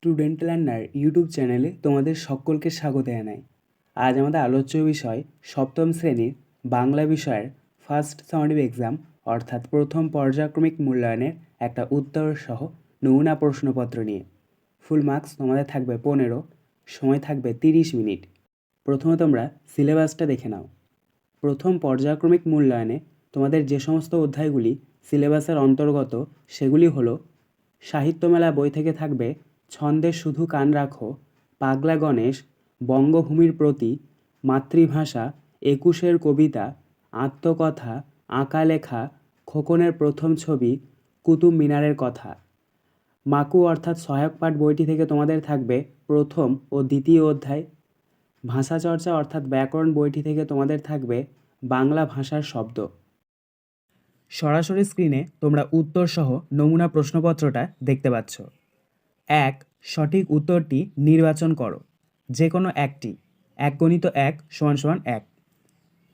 Student learner YouTube চ্যানেলে তোমাদের সকলকে স্বাগত জানাই। আজ আমাদের আলোচ্য বিষয় সপ্তম শ্রেণীর বাংলা বিষয়ের ফার্স্ট সামেটিভ এক্সাম অর্থাৎ প্রথম পর্যায়ক্রমিক মূল্যায়নের একটা উত্তর সহ নমুনা প্রশ্নপত্র নিয়ে। ফুল মার্কস তোমাদের থাকবে 15, সময় থাকবে 30 মিনিট। প্রথমে তোমরা সিলেবাসটা দেখে নাও। প্রথম পর্যায়ক্রমিক মূল্যায়নে তোমাদের যে সমস্ত অধ্যায়গুলি সিলেবাসের অন্তর্গত সেগুলি হলো সাহিত্য মেলা বই থেকে থাকবে ছন্দে শুধু কান রাখো, পাগলা গণেশ, বঙ্গভূমির প্রতি, মাতৃভাষা, একুশের কবিতা, আত্মকথা, আঁকা লেখা, খোকনের প্রথম ছবি, কুতুব মিনারের কথা। মাকু অর্থাৎ সহায়ক পাঠ বইটি থেকে তোমাদের থাকবে প্রথম ও দ্বিতীয় অধ্যায়। ভাষাচর্চা অর্থাৎ ব্যাকরণ বইটি থেকে তোমাদের থাকবে বাংলা ভাষার শব্দ। সরাসরি স্ক্রিনে তোমরা উত্তর সহ নমুনা প্রশ্নপত্রটা দেখতে পাচ্ছ। 1. সঠিক উত্তরটি নির্বাচন করো, যে কোনো একটি। 1 × 1 = 1।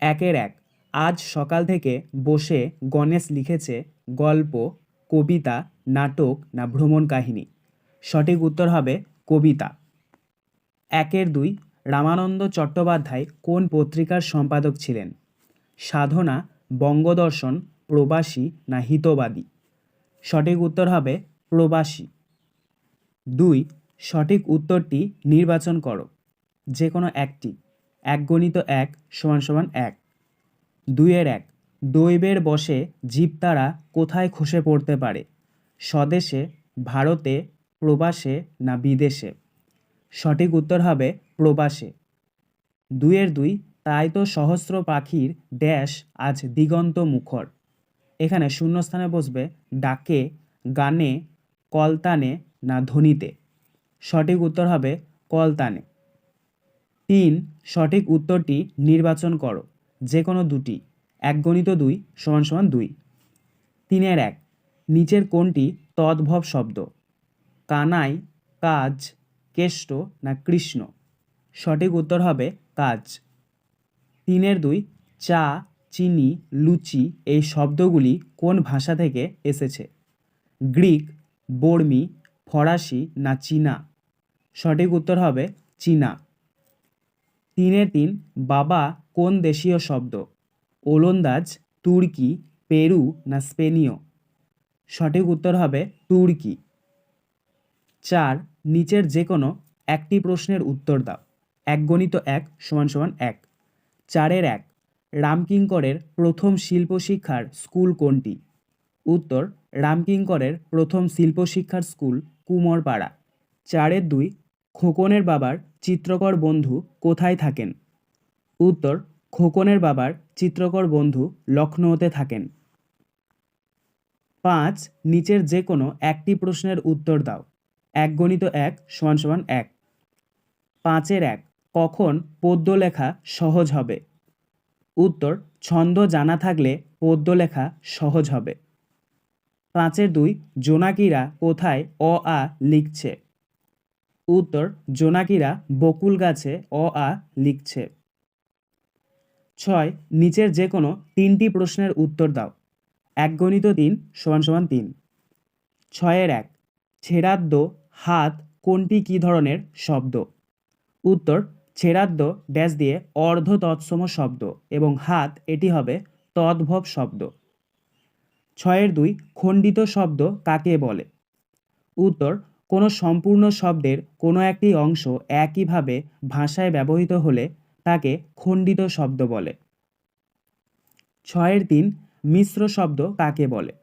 1-1 আজ সকাল থেকে বসে গণেশ লিখেছে গল্প, কবিতা, নাটক না ভ্রমণ কাহিনী। সঠিক উত্তর হবে কবিতা। 1-2 রামানন্দ চট্টোপাধ্যায় কোন পত্রিকার সম্পাদক ছিলেন? সাধনা, বঙ্গদর্শন, প্রবাসী না হিতবাদী। সঠিক উত্তর হবে প্রবাসী। 2 সঠিক উত্তরটি নির্বাচন করো, যে কোনো একটি। 1 × 1 = 1। 2-1 দৈবের বশে জীবতারা কোথায় খসে পড়তে পারে? স্বদেশে, ভারতে, প্রবাসে না বিদেশে। সঠিক উত্তর হবে প্রবাসে। 2-2 তাই তো সহস্র পাখির ড্যাশ আজ দিগন্ত মুখর। এখানে শূন্যস্থানে বসবে ডাকে, গানে, কলতানে না ধ্বনিতে। সঠিক উত্তর হবে কলতানে। 3 সঠিক উত্তরটি নির্বাচন করো, যে কোনো দুটি। 1 × 2 = 2। 3-1 নিচের কোনটি তদ্ভব শব্দ? কানাই, কাজ, কেষ্ট না কৃষ্ণ। সঠিক উত্তর হবে কাজ। 3-2 চা, চিনি, লুচি এই শব্দগুলি কোন ভাষা থেকে এসেছে? গ্রিক, বর্মী, ফরাসি না চীনা। সঠিক উত্তর হবে চীনা। 3-3 বাবা কোন দেশীয় শব্দ? ওলন্দাজ, তুর্কি, পেরু না স্পেনীয়। সঠিক উত্তর হবে তুর্কি। 4 নিচের যে কোনো একটি প্রশ্নের উত্তর দাও। 1 × 1 = 1। 4-1 রামকিঙ্করের প্রথম শিল্পশিক্ষার স্কুল কোনটি? উত্তর রামকিঙ্করের প্রথম শিল্পশিক্ষার স্কুল কুমোরপাড়া। 4-2 খোকনের বাবার চিত্রকর বন্ধু কোথায় থাকেন? উত্তর খোকনের বাবার চিত্রকর বন্ধু লখনৌতে থাকেন। 5 নিচের যে কোনো একটি প্রশ্নের উত্তর দাও। 1 × 1 = 1। 5-1 কখন পদ্য লেখা সহজ হবে? উত্তর ছন্দ জানা থাকলে পদ্য লেখা সহজ হবে। 5-2 জোনাকিরা কোথায় অ আ লিখছে? উত্তর জোনাকিরা বকুল গাছে অ আ লিখছে। 6 নিচের যে কোনো তিনটি প্রশ্নের উত্তর দাও। 1 × 3 = 3। 6-1 ছেড়াদ্দ, হাত কোনটি কী ধরনের শব্দ? উত্তর ছেড়াদ্দ ড্যাশ দিয়ে অর্ধ তৎসম শব্দ এবং হাত এটি হবে তদ্ভব শব্দ। 6-2 খণ্ডিত শব্দ কাকে বলে? উত্তর কোনো সম্পূর্ণ শব্দের কোনো একটি অংশ একইভাবে ভাষায় ব্যবহৃত হলে তাকে খণ্ডিত শব্দ বলে। 6-3 মিশ্র শব্দ কাকে বলে?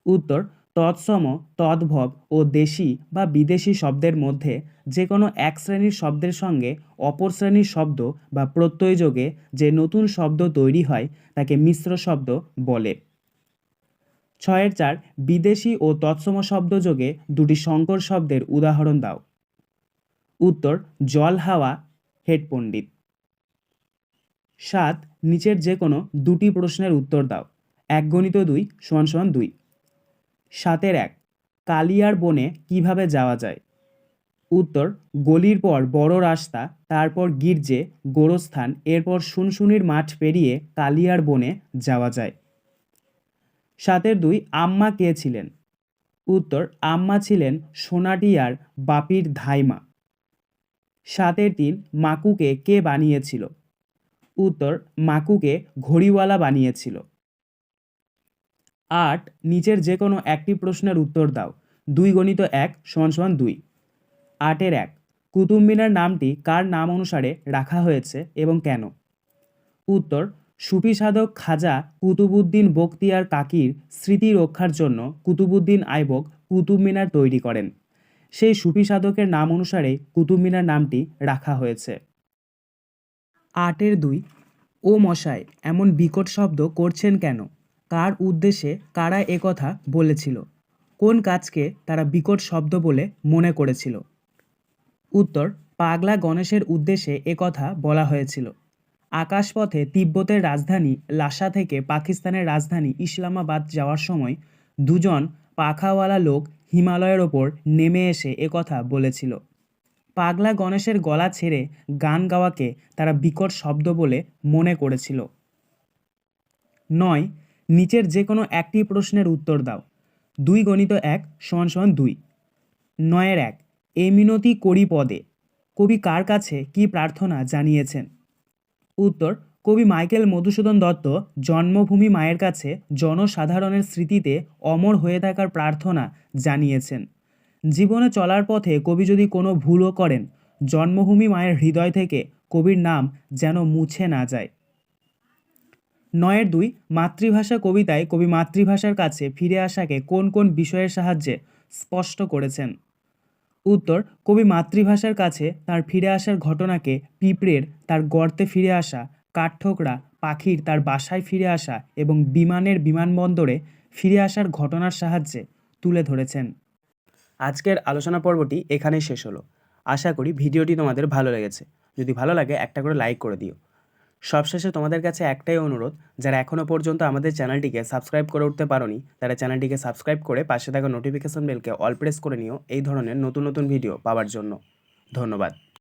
উত্তর তৎসম, তদ্ভব ও দেশি বা বিদেশি শব্দের মধ্যে যে কোনো এক শ্রেণীর শব্দের সঙ্গে অপর শ্রেণীর শব্দ বা প্রত্যয় যোগে যে নতুন শব্দ তৈরি হয় তাকে মিশ্র শব্দ বলে। 6-4 বিদেশি ও তৎসম শব্দ যোগে দুটি সংকর শব্দের উদাহরণ দাও। উত্তর জল হাওয়া, হেড পণ্ডিত। 7 নিচের যে কোনো দুটি প্রশ্নের উত্তর দাও। 1 × 2 = 2। 7-1 কালিয়ার বনে কিভাবে যাওয়া যায়? উত্তর গলির পর বড় রাস্তা, তারপর গির্জে, গোরস্থান, এরপর শুনশুনির মাঠ পেরিয়ে কালিয়ার বনে যাওয়া যায়। 7-2 আম্মা কে ছিলেন? উত্তর, আম্মা ছিলেন সোনাটিয়ার বাপির ধাইমা। 7-3 মাকুকে কে বানিয়েছিল? উত্তর, মাকুকে ঘড়িওয়ালা বানিয়েছিল। 8 নিচের যে কোনো একটি প্রশ্নের উত্তর দাও। 2 × 1 = 2। 8-1 কুতুব মিনার নামটি কার নাম অনুসারে রাখা হয়েছে এবং কেন? উত্তর, সুফি সাধক খাজা কুতুবউদ্দিন বখতিয়ার কাকির স্মৃতি রক্ষার জন্য কুতুবউদ্দিন আইবক কুতুব মিনার তৈরি করেন। সেই সুফি সাধকের নাম অনুসারে কুতুব মিনার নামটি রাখা হয়েছে। 8-2 ও মশাই এমন বিকট শব্দ করছেন কেন? কার উদ্দেশ্যে কারা একথা বলেছিল? কোন কাজকে তারা বিকট শব্দ বলে মনে করেছিল? উত্তর, পাগলা গণেশের উদ্দেশ্যে একথা বলা হয়েছিল। আকাশপথে তিব্বতের রাজধানী লাসা থেকে পাকিস্তানের রাজধানী ইসলামাবাদ যাওয়ার সময় দুজন পাখাওয়ালা লোক হিমালয়ের ওপর নেমে এসে একথা বলেছিল। পাগলা গণেশের গলা ছেড়ে গান গাওয়াকে তারা বিকট শব্দ বলে মনে করেছিল। 9 নিচের যে কোনো একটি প্রশ্নের উত্তর দাও। 2 × 1 = 2। 9-1 এ মিনতি করি পদে কবি কার কাছে কি প্রার্থনা জানিয়েছেন? উত্তর, কবি মাইকেল মধুসূদন দত্ত জন্মভূমি মায়ের কাছে জনসাধারণের স্মৃতিতে অমর হয়ে থাকার প্রার্থনা জানিয়েছেন। জীবনে চলার পথে কবি যদি কোনো ভুলও করেন, জন্মভূমি মায়ের হৃদয় থেকে কবির নাম যেন মুছে না যায়। 9-2 মাতৃভাষা কবিতায় কবি মাতৃভাষার কাছে ফিরে আসাকে কোন কোন বিষয়ের সাহায্যে স্পষ্ট করেছেন? উত্তর, কবি মাতৃভাষার কাছে তার ফিরে আসার ঘটনাকে পিঁপড়ের তার গর্তে ফিরে আসা, কাঠঠোকরা পাখির তার বাসায় ফিরে আসা এবং বিমানের বিমানবন্দরে ফিরে আসার ঘটনার সাহায্যে তুলে ধরেছেন। আজকের আলোচনা পর্বটি এখানেই শেষ হলো। আশা করি ভিডিওটি তোমাদের ভালো লেগেছে। যদি ভালো লাগে একটা করে লাইক করে দিও। সবশেষে তোমাদের কাছে একটাই অনুরোধ, যারা এখনও পর্যন্ত আমাদের চ্যানেলটিকে সাবস্ক্রাইব করে উঠতে পারোনি তারা চ্যানেলটিকে সাবস্ক্রাইব করে পাশে থাকা নোটিফিকেশন বেলকে অল প্রেস করে নিও এই ধরনের নতুন নতুন ভিডিও পাওয়ার জন্য। ধন্যবাদ।